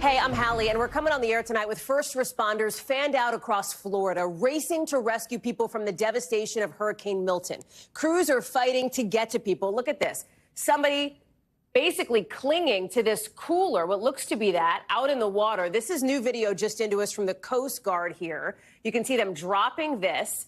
Hey, I'm Hallie, and we're coming on the air tonight with first responders fanned out across Florida, racing to rescue people from the devastation of Hurricane Milton. Crews are fighting to get to people. Look at this. Somebody basically clinging to this cooler, what looks to be that, out in the water. This is new video just into us from the Coast Guard here. You can see them dropping this.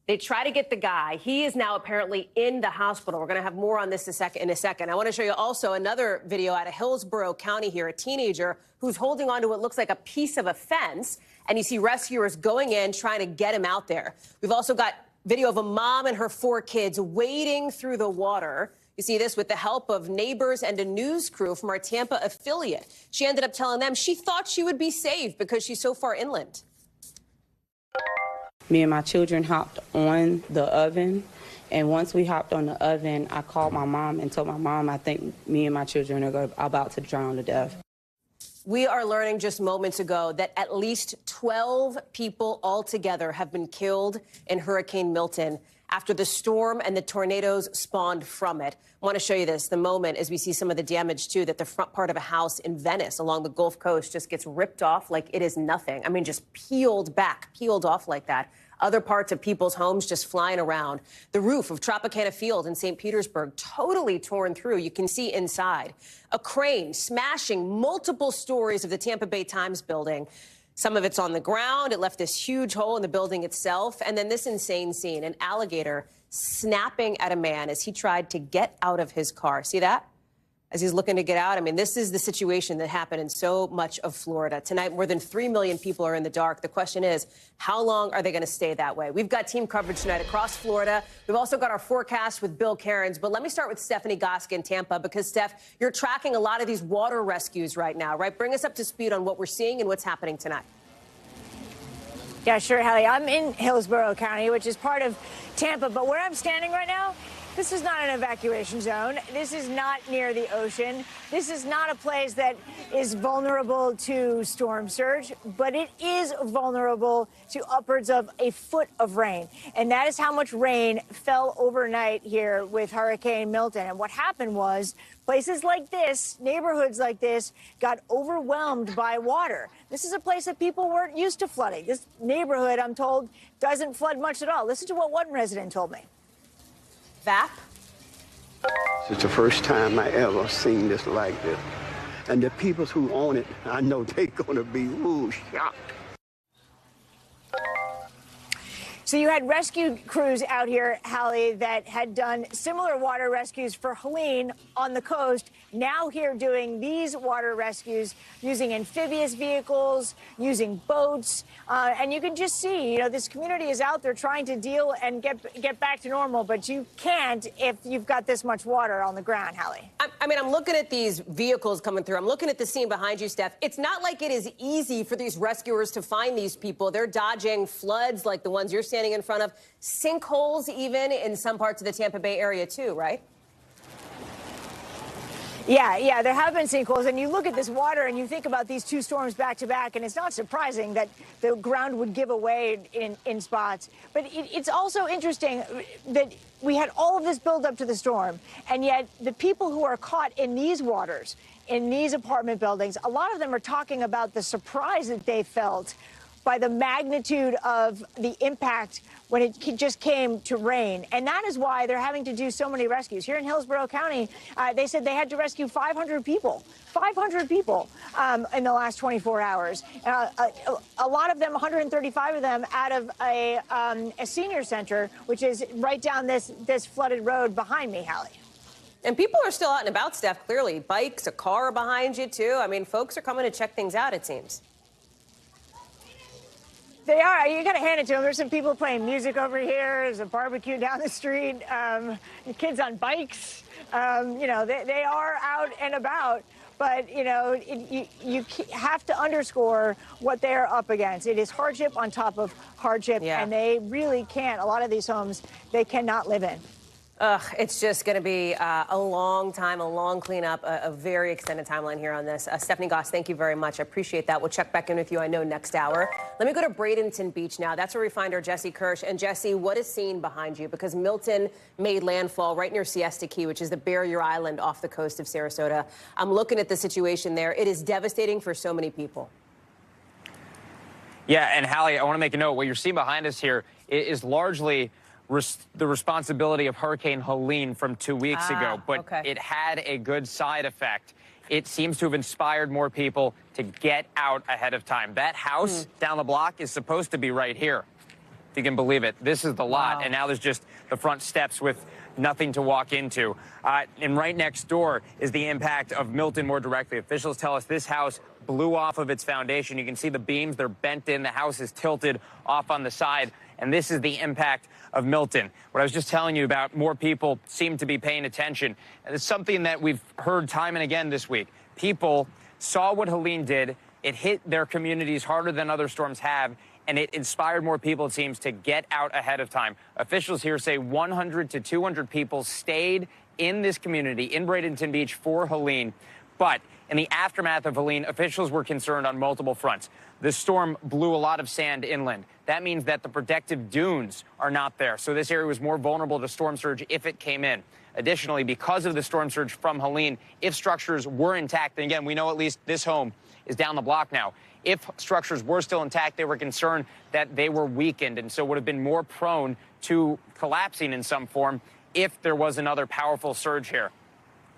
They try to get the guy. He is now apparently in the hospital. We're going to have more on this in a second. I want to show you also another video out of Hillsborough County here, a teenager who's holding on to what looks like a piece of a fence. And you see rescuers going in, trying to get him out there. We've also got video of a mom and her 4 kids wading through the water. You see this with the help of neighbors and a news crew from our Tampa affiliate. She ended up telling them she thought she would be safe because she's so far inland. Me and my children hopped on the oven, and once we hopped on the oven, I called my mom and told my mom, I think me and my children are about to drown to death. We are learning just moments ago that at least 12 people altogether have been killed in Hurricane Milton after the storm and the tornadoes spawned from it. I want to show you this, the moment as we see some of the damage, too, that the front part of a house in Venice along the Gulf Coast just gets ripped off like it is nothing. I mean, just peeled back, peeled off like that. Other parts of people's homes just flying around. The roof of Tropicana Field in St. Petersburg totally torn through. You can see inside. A crane smashing multiple stories of the Tampa Bay Times building. Some of it's on the ground. It left this huge hole in the building itself. And then this insane scene, an alligator snapping at a man as he tried to get out of his car. See that? As he's looking to get out. I mean, this is the situation that happened in so much of Florida. Tonight, more than 3 million people are in the dark. The question is, how long are they going to stay that way? We've got team coverage tonight across Florida. We've also got our forecast with Bill Cairns. But let me start with Stephanie Gosk in Tampa, because, Steph, you're tracking a lot of these water rescues right now, right? Bring us up to speed on what we're seeing and what's happening tonight. Yeah, sure, Hallie. I'm in Hillsborough County, which is part of Tampa. But where I'm standing right now, this is not an evacuation zone. This is not near the ocean. This is not a place that is vulnerable to storm surge, but it is vulnerable to upwards of a foot of rain. And that is how much rain fell overnight here with Hurricane Milton. And what happened was places like this, neighborhoods like this, got overwhelmed by water. This is a place that people weren't used to flooding. This neighborhood, I'm told, doesn't flood much at all. Listen to what one resident told me. VAP? It's the first time I ever seen this like this. And the people who own it, I know they're going to be shocked. So you had rescue crews out here, Hallie, that had done similar water rescues for Helene on the coast, now here doing these water rescues using amphibious vehicles, using boats. And you can just see, you know, this community is out there trying to deal and get back to normal, but you can't if you've got this much water on the ground, Hallie. I mean, I'm looking at these vehicles coming through. I'm looking at the scene behind you, Steph. It's not like it is easy for these rescuers to find these people. They're dodging floods like the ones you're standing in front of, sinkholes even in some parts of the Tampa Bay area too, right? Yeah, there have been sinkholes, and you look at this water and you think about these 2 storms back to back, and it's not surprising that the ground would give away in spots. But it's also interesting that we had all of this build up to the storm, and yet the people who are caught in these waters, in these apartment buildings, a lot of them are talking about the surprise that they felt by the magnitude of the impact when it just came to rain. And that is why they're having to do so many rescues. Here in Hillsborough County, they said they had to rescue 500 people. 500 people in the last 24 hours. A lot of them, 135 of them, out of a senior center, which is right down this flooded road behind me, Hallie. And people are still out and about, Steph, clearly. Bikes, a car behind you, too. I mean, folks are coming to check things out, it seems. They are. You got to hand it to them. There's some people playing music over here. There's a barbecue down the street. Kids on bikes. You know, they are out and about. But, you know, you have to underscore what they're up against. It is hardship on top of hardship, and they really can't. A lot of these homes, they cannot live in. It's just going to be a long time, a long cleanup, a very extended timeline here on this. Stephanie Goss, thank you very much. I appreciate that. We'll check back in with you, I know, next hour. Let me go to Bradington Beach now. That's where we find our Jesse Kirsch. And Jesse, what is seen behind you? Because Milton made landfall right near Siesta Key, which is the barrier island off the coast of Sarasota. I'm looking at the situation there. It is devastating for so many people. Yeah, and Hallie, I want to make a note. What you're seeing behind us here is largely the responsibility of Hurricane Helene from 2 weeks ago, but it had a good side effect. It seems to have inspired more people to get out ahead of time. That house down the block is supposed to be right here, if you can believe it. This is the lot, and now there's just the front steps with nothing to walk into. And right next door is the impact of Milton more directly. Officials tell us this house blew off of its foundation. You can see the beams, they're bent in. The house is tilted off on the side. And this is the impact of Milton. What I was just telling you about, more people seem to be paying attention. And it's something that we've heard time and again this week. People saw what Helene did. It hit their communities harder than other storms have, and it inspired more people, it seems, to get out ahead of time. Officials here say 100 to 200 people stayed in this community, in Bradington Beach, for Helene. But in the aftermath of Helene, officials were concerned on multiple fronts. The storm blew a lot of sand inland. That means that the protective dunes are not there. So this area was more vulnerable to storm surge if it came in. Additionally, because of the storm surge from Helene, if structures were intact, and again, we know at least this home is down the block now. If structures were still intact, they were concerned that they were weakened and so would have been more prone to collapsing in some form if there was another powerful surge here.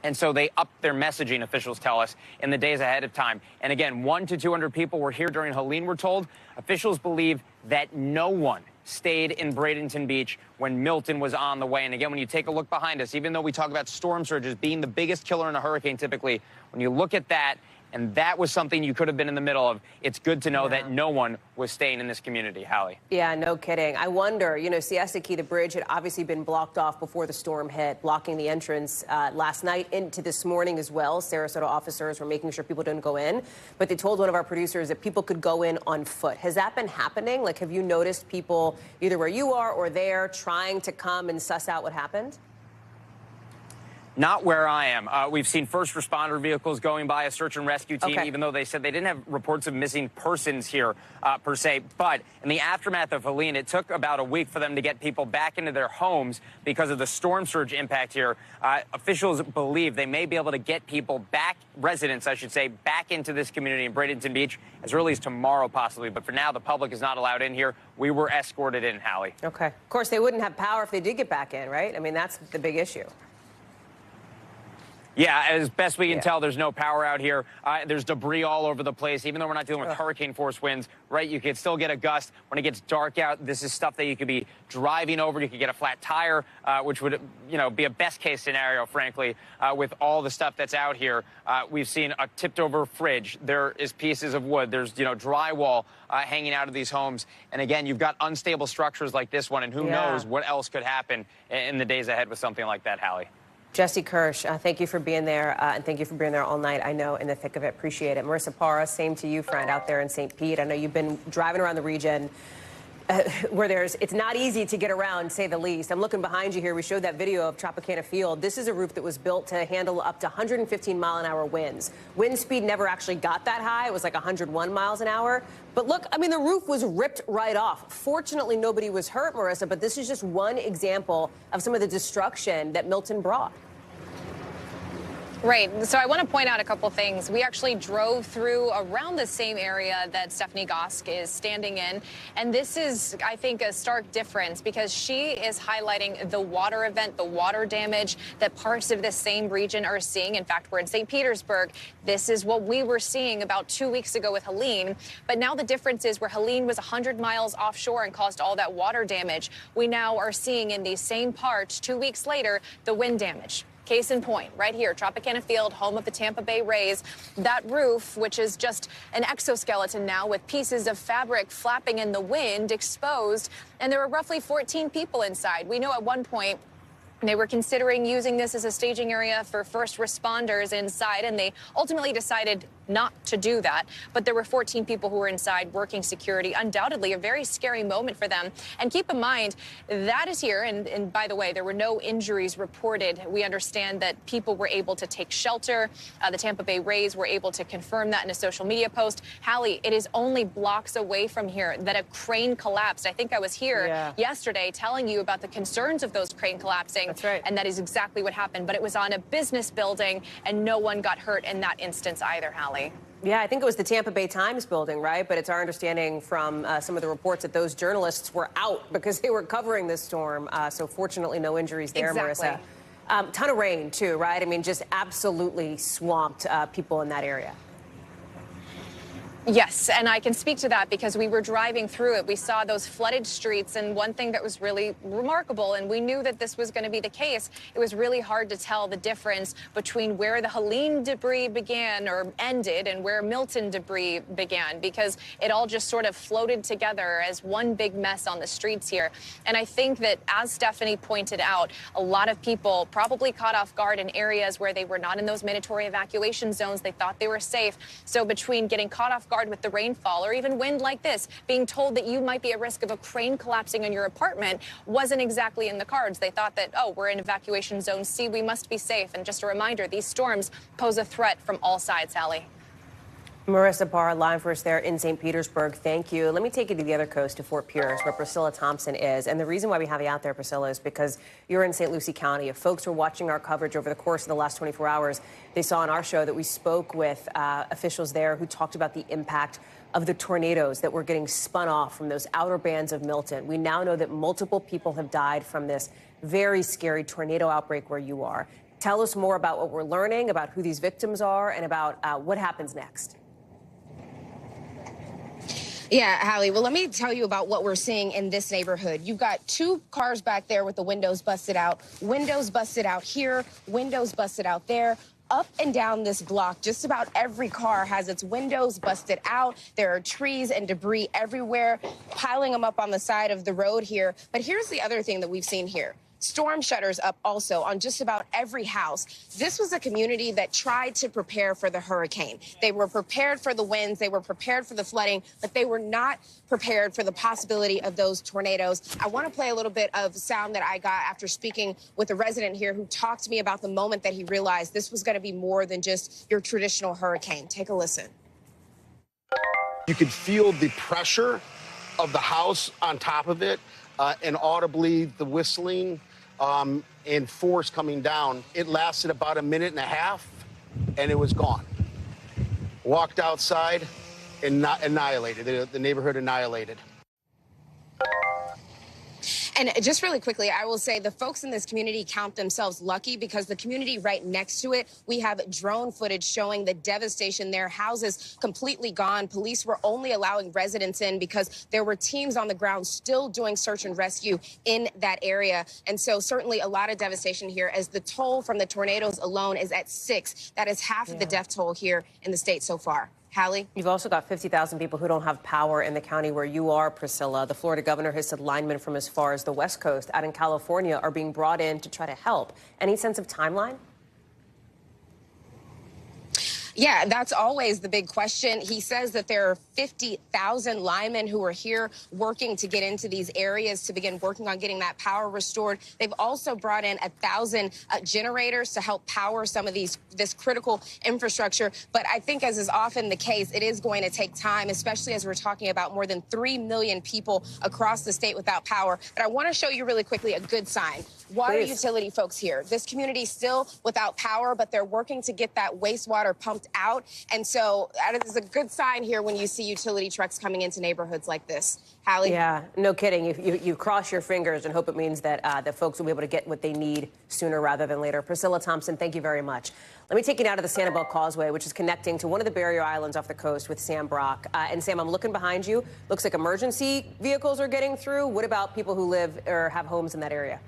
And so they upped their messaging, officials tell us, in the days ahead of time. And again, 100 to 200 people were here during Helene, we're told. Officials believe that no one stayed in Bradington Beach when Milton was on the way. And again, when you take a look behind us, even though we talk about storm surges being the biggest killer in a hurricane typically, when you look at that, and that was something you could have been in the middle of, it's good to know that no one was staying in this community, Hallie. Yeah, no kidding. I wonder, you know, Siesta Key, the bridge had obviously been blocked off before the storm hit, blocking the entrance last night into this morning as well. Sarasota officers were making sure people didn't go in, but they told one of our producers that people could go in on foot. Has that been happening? Like, have you noticed people either where you are or there trying to come and suss out what happened? Not where I am. We've seen first responder vehicles going by, a search and rescue team, even though they said they didn't have reports of missing persons here, per se. But in the aftermath of Helene, it took about a week for them to get people back into their homes because of the storm surge impact here. Officials believe they may be able to get people back, residents, I should say, back into this community in Bradington Beach as early as tomorrow, possibly. But for now, the public is not allowed in here. We were escorted in, Hallie. Okay. Of course, they wouldn't have power if they did get back in, right? I mean, that's the big issue. Yeah, as best we can tell, there's no power out here. There's debris all over the place. Even though we're not dealing with hurricane force winds, right, you could still get a gust. When it gets dark out, this is stuff that you could be driving over. You could get a flat tire, which would, you know, be a best case scenario, frankly, with all the stuff that's out here. We've seen a tipped over fridge. There is pieces of wood. There's, you know, drywall hanging out of these homes. And again, you've got unstable structures like this one, and who knows what else could happen in the days ahead with something like that, Hallie. Jesse Kirsch, thank you for being there, and thank you for being there all night. I know, in the thick of it. Appreciate it. Marissa Parra, same to you, friend, out there in St. Pete. I know you've been driving around the region where it's not easy to get around, to say the least. I'm looking behind you here. We showed that video of Tropicana Field. This is a roof that was built to handle up to 115-mile-an-hour winds. Wind speed never actually got that high. It was like 101 miles an hour. But look, I mean, the roof was ripped right off. Fortunately, nobody was hurt, Marissa, but this is just one example of some of the destruction that Milton brought. Right. So I want to point out a couple things. We actually drove through around the same area that Stephanie Goss is standing in. And this is, I think, a stark difference because she is highlighting the water event, the water damage that parts of the same region are seeing. In fact, we're in St. Petersburg. This is what we were seeing about 2 weeks ago with Helene. But now the difference is where Helene was 100 miles offshore and caused all that water damage, we now are seeing in these same parts 2 weeks later the wind damage. Case in point, right here, Tropicana Field, home of the Tampa Bay Rays. That roof, which is just an exoskeleton now with pieces of fabric flapping in the wind, exposed, and there were roughly 14 people inside. We know at one point they were considering using this as a staging area for first responders inside, and they ultimately decided not to do that. But there were 14 people who were inside working security. Undoubtedly a very scary moment for them. And keep in mind, that is here. And by the way, there were no injuries reported. We understand that people were able to take shelter. The Tampa Bay Rays were able to confirm that in a social media post. Hallie, it is only blocks away from here that a crane collapsed. I think I was here yesterday telling you about the concerns of those crane collapsing. That's right. And that is exactly what happened. But it was on a business building, and no one got hurt in that instance either, Hallie. Yeah, I think it was the Tampa Bay Times building, right? But it's our understanding from some of the reports that those journalists were out because they were covering this storm. So fortunately, no injuries there, Exactly. Marissa. Ton of rain, too, right? I mean, just absolutely swamped people in that area. Yes, and I can speak to that because we were driving through it. We saw those flooded streets, and one thing that was really remarkable, and we knew that this was going to be the case, it was really hard to tell the difference between where the Helene debris began or ended and where Milton debris began, because it all just sort of floated together as one big mess on the streets here. And I think that, as Stephanie pointed out, a lot of people probably caught off guard in areas where they were not in those mandatory evacuation zones. They thought they were safe. So between getting caught off guard with the rainfall or even wind like this, being told that you might be at risk of a crane collapsing in your apartment wasn't exactly in the cards. They thought that, oh, we're in evacuation zone C, we must be safe. And just a reminder, these storms pose a threat from all sides, Hallie. Marissa Parr, live for us there in St. Petersburg. Thank you. Let me take you to the other coast, to Fort Pierce, where Priscilla Thompson is. And the reason why we have you out there, Priscilla, is because you're in St. Lucie County. If folks were watching our coverage over the course of the last 24 hours, they saw on our show that we spoke with officials there who talked about the impact of the tornadoes that were getting spun off from those outer bands of Milton. We now know that multiple people have died from this very scary tornado outbreak where you are. Tell us more about what we're learning, about who these victims are, and about what happens next. Yeah, Hallie, well, let me tell you about what we're seeing in this neighborhood. You've got two cars back there with the windows busted out here, windows busted out there. Up and down this block, just about every car has its windows busted out. There are trees and debris everywhere, piling them up on the side of the road here. But here's the other thing that we've seen here. Storm shutters up also on just about every house. This was a community that tried to prepare for the hurricane. They were prepared for the winds, they were prepared for the flooding, but they were not prepared for the possibility of those tornadoes. I want to play a little bit of sound that I got after speaking with a resident here who talked to me about the moment that he realized this was going to be more than just your traditional hurricane. Take a listen. You could feel the pressure of the house on top of it, and audibly the whistling and force coming down. It lasted about a minute and a half, and it was gone. Walked outside and annihilated. The neighborhood annihilated. And just really quickly, I will say the folks in this community count themselves lucky because the community right next to it, we have drone footage showing the devastation there, houses completely gone. Police were only allowing residents in because there were teams on the ground still doing search and rescue in that area. And so certainly a lot of devastation here as the toll from the tornadoes alone is at 6. That is half of the death toll here in the state so far. Hallie? You've also got 50,000 people who don't have power in the county where you are, Priscilla. The Florida governor has said linemen from as far as the West Coast out in California are being brought in to try to help. Any sense of timeline? Yeah, that's always the big question. He says that there are 50,000 linemen who are here working to get into these areas to begin working on getting that power restored. They've also brought in 1,000 generators to help power some of this critical infrastructure. But I think, as is often the case, it is going to take time, especially as we're talking about more than 3 million people across the state without power. But I want to show you really quickly a good sign. Water utility folks here. This community still without power, but they're working to get that wastewater pumped out. And so that is a good sign here when you see utility trucks coming into neighborhoods like this. Hallie? Yeah, no kidding. You cross your fingers and hope it means that that folks will be able to get what they need sooner rather than later. Priscilla Thompson, thank you very much. Let me take you now to the Sanibel Causeway, which is connecting to one of the barrier islands off the coast with Sam Brock. And Sam, I'm looking behind you. Looks like emergency vehicles are getting through. What about people who live or have homes in that area?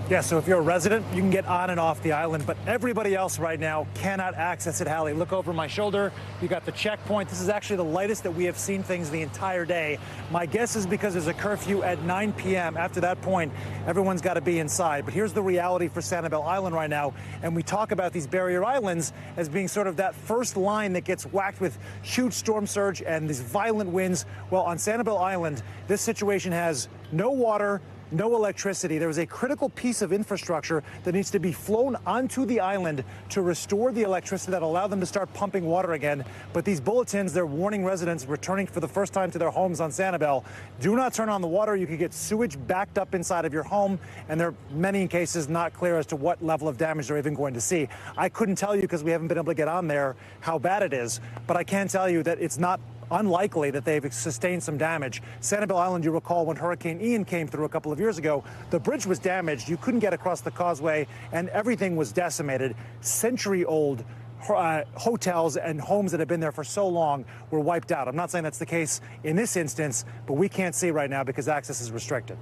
Yeah, so if you're a resident, you can get on and off the island, but everybody else right now cannot access it. Hallie, look over my shoulder. You got the checkpoint. This is actually the lightest that we have seen things the entire day. My guess is because there's a curfew at 9 p.m. After that point, everyone's got to be inside. But here's the reality for Sanibel Island right now. And we talk about these barrier islands as being sort of that first line that gets whacked with huge storm surge and these violent winds. Well, on Sanibel Island, this situation has no water, no electricity. There is a critical piece of infrastructure that needs to be flown onto the island to restore the electricity that allow them to start pumping water again. But these bulletins, they're warning residents returning for the first time to their homes on Sanibel, do not turn on the water. You could get sewage backed up inside of your home, and there are many cases not clear as to what level of damage they're even going to see. I couldn't tell you, because we haven't been able to get on there, how bad it is, but I can tell you that it's not unlikely that they've sustained some damage. Sanibel Island, you recall when Hurricane Ian came through a couple of years ago, the bridge was damaged. You couldn't get across the causeway, and everything was decimated. Century-old hotels and homes that have been there for so long were wiped out. I'm not saying that's the case in this instance, but we can't see right now because access is restricted.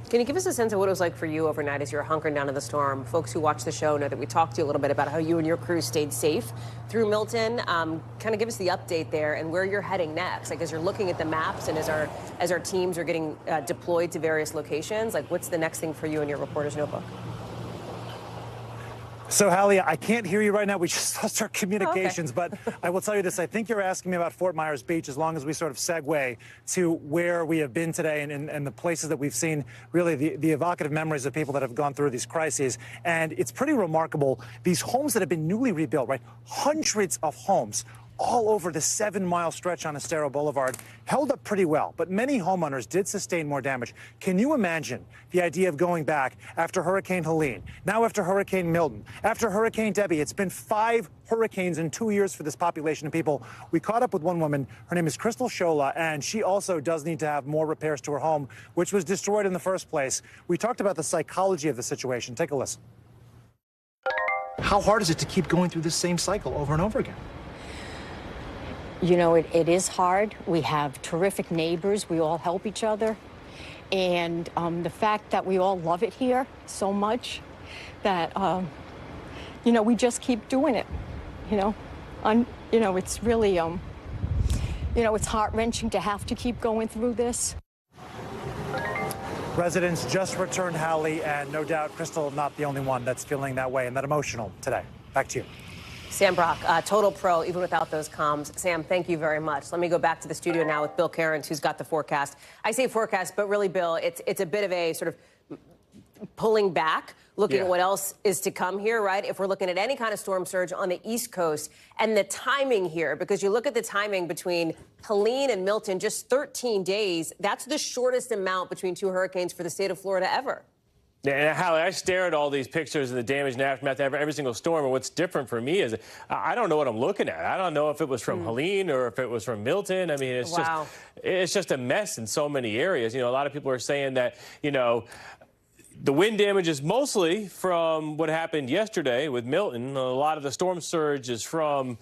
Can you give us a sense of what it was like for you overnight as you were hunkering down in the storm? Folks who watch the show know that we talked to you a little bit about how you and your crew stayed safe through Milton. Kind of give us the update there and where you're heading next. Like, as you're looking at the maps and as our teams are getting deployed to various locations, like, what's the next thing for you in your reporter's notebook? So, Hallie, I can't hear you right now. We just lost our communications, but I will tell you this. I think you're asking me about Fort Myers Beach, as long as we sort of segue to where we have been today and the places that we've seen, really the evocative memories of people that have gone through these crises. And it's pretty remarkable. These homes that have been newly rebuilt, right? Hundreds of homes all over the 7-mile stretch on Estero Boulevard held up pretty well, but many homeowners did sustain more damage. Can you imagine the idea of going back after Hurricane Helene, now after Hurricane Milton, after Hurricane Debbie? It's been 5 hurricanes in 2 years for this population of people. We caught up with one woman. Her name is Crystal Shola, and she also does need to have more repairs to her home, which was destroyed in the first place. We talked about the psychology of the situation. Take a listen. How hard is it to keep going through this same cycle over and over again? You know, it is hard. We have terrific neighbors. We all help each other. And the fact that we all love it here so much that, you know, we just keep doing it, you know. It's really, you know, it's heart-wrenching to have to keep going through this. Residents just returned, Hallie, and no doubt Crystal not the only one that's feeling that way and that emotional today. Back to you. Sam Brock, total pro, even without those comms. Sam, thank you very much. Let me go back to the studio now with Bill Cairns, who's got the forecast. I say forecast, but really, Bill, it's a bit of a sort of pulling back, looking at what else is to come here, right? If we're looking at any kind of storm surge on the East Coast and the timing here, because you look at the timing between Helene and Milton, just 13 days, that's the shortest amount between 2 hurricanes for the state of Florida ever. Yeah, and Hallie, I stare at all these pictures of the damage and aftermath of every single storm, and what's different for me is I don't know what I'm looking at. I don't know if it was from Helene or if it was from Milton. I mean, it's just a mess in so many areas. You know, a lot of people are saying that, you know, the wind damage is mostly from what happened yesterday with Milton. A lot of the storm surge is from,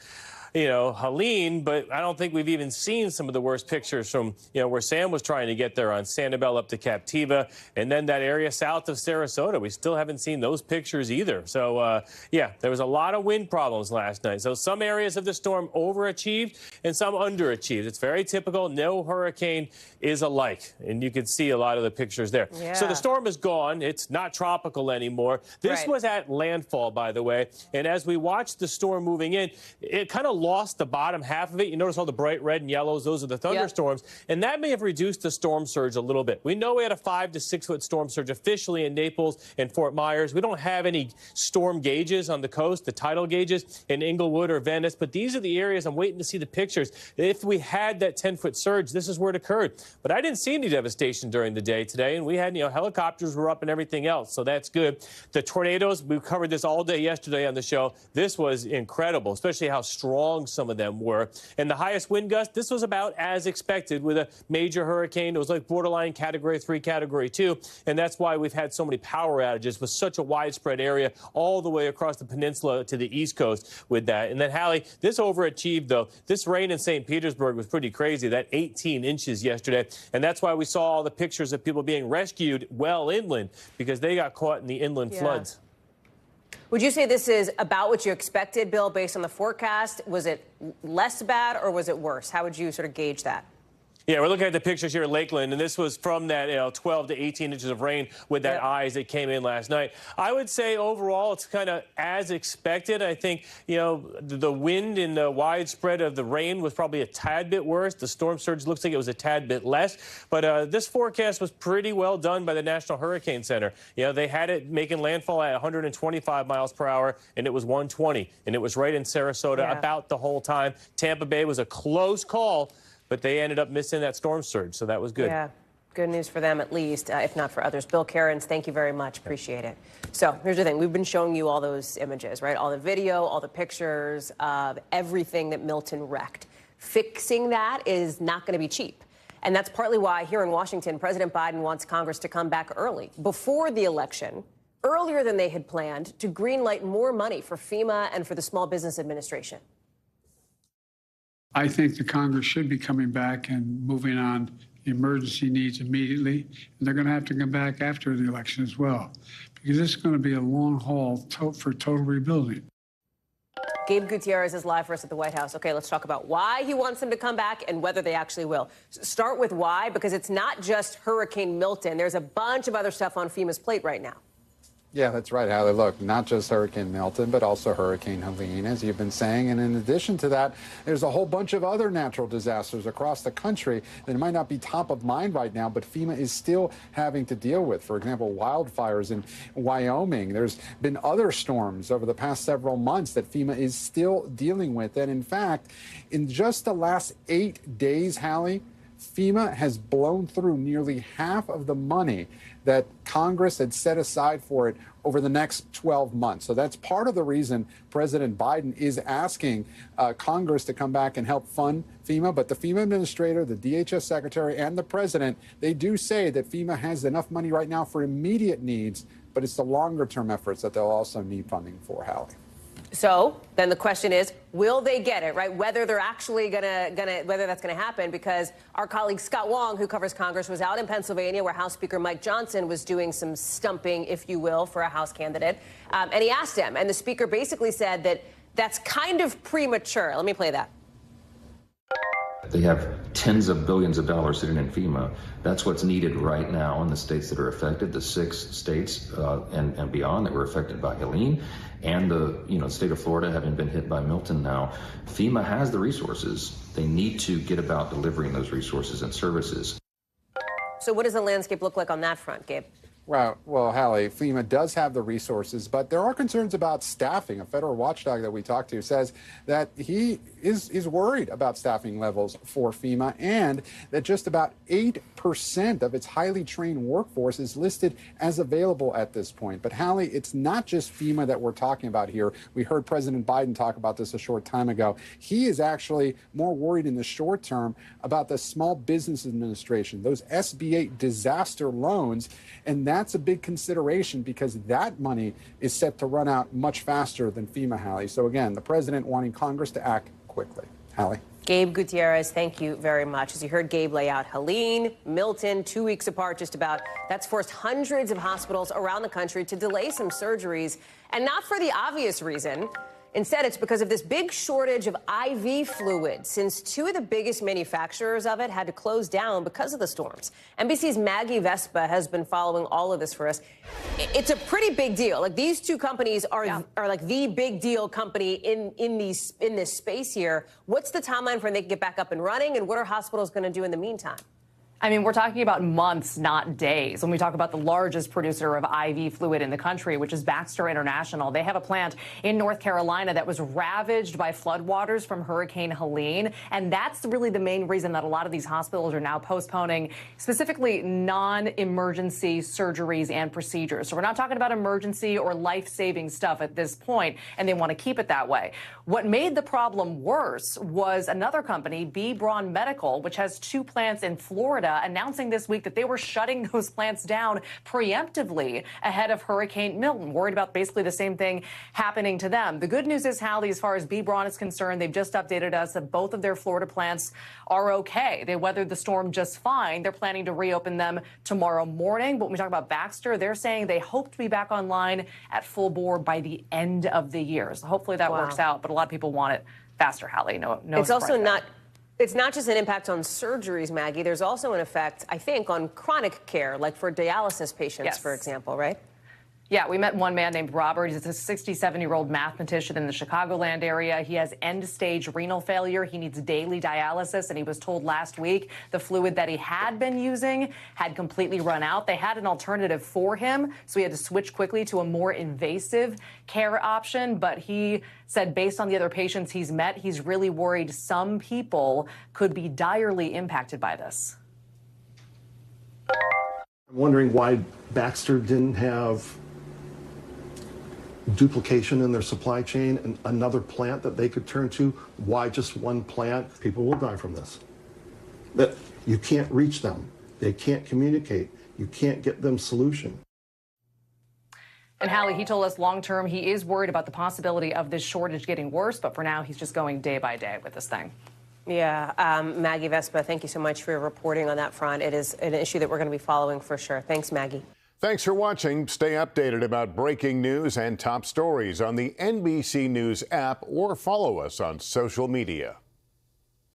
you know, Helene, but I don't think we've even seen some of the worst pictures from, you know, where Sam was trying to get there on Sanibel up to Captiva, and then that area south of Sarasota. We still haven't seen those pictures either. So, yeah, there was a lot of wind problems last night. So some areas of the storm overachieved and some underachieved. It's very typical. No hurricane is alike, and you can see a lot of the pictures there. Yeah. So the storm is gone. It's not tropical anymore. This was at landfall, by the way, and as we watched the storm moving in, it kind of lost the bottom half of it. You notice all the bright red and yellows, those are the thunderstorms, and that may have reduced the storm surge a little bit. We know we had a 5 to 6 foot storm surge officially in Naples and Fort Myers. We don't have any storm gauges on the coast, the tidal gauges in Inglewood or Venice, but these are the areas I'm waiting to see the pictures. If we had that 10-foot surge, this is where it occurred. But I didn't see any devastation during the day today, and we had, you know, helicopters were up and everything else, so that's good. The tornadoes, we covered this all day yesterday on the show. This was incredible, especially how strong strong some of them were. And the highest wind gust, this was about as expected with a major hurricane. It was like borderline Category 3, Category 2. And that's why we've had so many power outages with such a widespread area all the way across the peninsula to the East Coast with that. And then, Hallie, this overachieved, though. This rain in St. Petersburg was pretty crazy, that 18 inches yesterday. And that's why we saw all the pictures of people being rescued well inland, because they got caught in the inland floods. Would you say this is about what you expected, Bill, based on the forecast? Was it less bad or was it worse? How would you sort of gauge that? Yeah, we're looking at the pictures here at Lakeland, and this was from that 12 to 18 inches of rain with that eyes that came in last night. I would say overall it's kind of as expected. I think, the wind and the widespread of the rain was probably a tad bit worse. The storm surge looks like it was a tad bit less. But this forecast was pretty well done by the National Hurricane Center. They had it making landfall at 125 miles per hour, and it was 120. And it was right in Sarasota about the whole time. Tampa Bay was a close call, but they ended up missing that storm surge, so that was good. Yeah, good news for them at least, if not for others. Bill Cairns, thank you very much. Appreciate it. So here's the thing. We've been showing you all those images, right? All the video, all the pictures of everything that Milton wrecked. Fixing that is not going to be cheap. And that's partly why here in Washington, President Biden wants Congress to come back early, before the election, earlier than they had planned, to greenlight more money for FEMA and for the Small Business Administration. I think the Congress should be coming back and moving on the emergency needs immediately. And they're going to have to come back after the election as well, because this is going to be a long haul for total rebuilding. Gabe Gutierrez is live for us at the White House. Okay, let's talk about why he wants them to come back and whether they actually will. Start with why, because it's not just Hurricane Milton. There's a bunch of other stuff on FEMA's plate right now. Yeah, that's right, Hallie. Look, not just Hurricane Milton, but also Hurricane Helene, as you've been saying. And in addition to that, there's a whole bunch of other natural disasters across the country that might not be top of mind right now, but FEMA is still having to deal with. For example, wildfires in Wyoming. There's been other storms over the past several months that FEMA is still dealing with. And in fact, in just the last 8 days, Hallie, FEMA has blown through nearly half of the money that Congress had set aside for it over the next 12 months. So that's part of the reason President Biden is asking Congress to come back and help fund FEMA. But the FEMA administrator, the DHS secretary, and the president, they do say that FEMA has enough money right now for immediate needs, but it's the longer term efforts that they'll also need funding for, Hallie. So then the question is, will they get it, right? Whether they're actually whether that's gonna happen, because our colleague Scott Wong, who covers Congress, was out in Pennsylvania where House Speaker Mike Johnson was doing some stumping, if you will, for a House candidate. And he asked him, and the speaker basically said that that's kind of premature. Let me play that. They have tens of billions of dollars sitting in FEMA. That's what's needed right now in the states that are affected, the 6 states and beyond that were affected by Helene, and the state of Florida having been hit by Milton now. FEMA has the resources. They need to get about delivering those resources and services. So what does the landscape look like on that front, Gabe? Well, Hallie, FEMA does have the resources, but there are concerns about staffing. A federal watchdog that we talked to says that he is worried about staffing levels for FEMA, and that just about 8% of its highly trained workforce is listed as available at this point. But Hallie, it's not just FEMA that we're talking about here. We heard President Biden talk about this a short time ago. He is actually more worried in the short term about the Small Business Administration, those SB8 disaster loans, and that's a big consideration because that money is set to run out much faster than FEMA, Hallie. So again, the president wanting Congress to act quickly. Hallie. Gabe Gutierrez, thank you very much. As you heard Gabe lay out, Helene, Milton, 2 weeks apart just about, that's forced hundreds of hospitals around the country to delay some surgeries, and not for the obvious reason. Instead, it's because of this big shortage of IV fluid, since 2 of the biggest manufacturers of it had to close down because of the storms. NBC's Maggie Vespa has been following all of this for us. It's a pretty big deal. Like, these 2 companies are like the big deal company in this space here. What's the timeline for when they can get back up and running, and what are hospitals going to do in the meantime? I mean, we're talking about months, not days. When we talk about the largest producer of IV fluid in the country, which is Baxter International, they have a plant in North Carolina that was ravaged by floodwaters from Hurricane Helene. And that's really the main reason that a lot of these hospitals are now postponing specifically non-emergency surgeries and procedures. So we're not talking about emergency or life-saving stuff at this point, and they want to keep it that way. What made the problem worse was another company, B. Braun Medical, which has 2 plants in Florida, announcing this week that they were shutting those plants down preemptively ahead of Hurricane Milton, worried about basically the same thing happening to them. The good news is, Hallie, as far as B. Braun is concerned, they've just updated us that both of their Florida plants are okay. They weathered the storm just fine. They're planning to reopen them tomorrow morning. But when we talk about Baxter, they're saying they hope to be back online at full bore by the end of the year. So hopefully that works out. But a lot of people want it faster, Hallie. No, it's also not. It's not just an impact on surgeries, Maggie. There's also an effect, I think, on chronic care, like for dialysis patients, for example, right? Yeah, we met one man named Robert. He's a 67-year-old mathematician in the Chicagoland area. He has end-stage renal failure. He needs daily dialysis, and he was told last week the fluid that he had been using had completely run out. They had an alternative for him, so he had to switch quickly to a more invasive care option. But he said, based on the other patients he's met, he's really worried some people could be direly impacted by this. I'm wondering why Baxter didn't have duplication in their supply chain and another plant that they could turn to. Why just one plant? People will die from this. That you can't reach them. They can't communicate. You can't get them solution. And Hallie, he told us long term he is worried about the possibility of this shortage getting worse, but for now he's just going day by day with this thing. Yeah, Maggie Vespa, thank you so much for your reporting on that front. It is an issue that we're going to be following for sure. Thanks, Maggie. Thanks for watching. Stay updated about breaking news and top stories on the NBC News app or follow us on social media.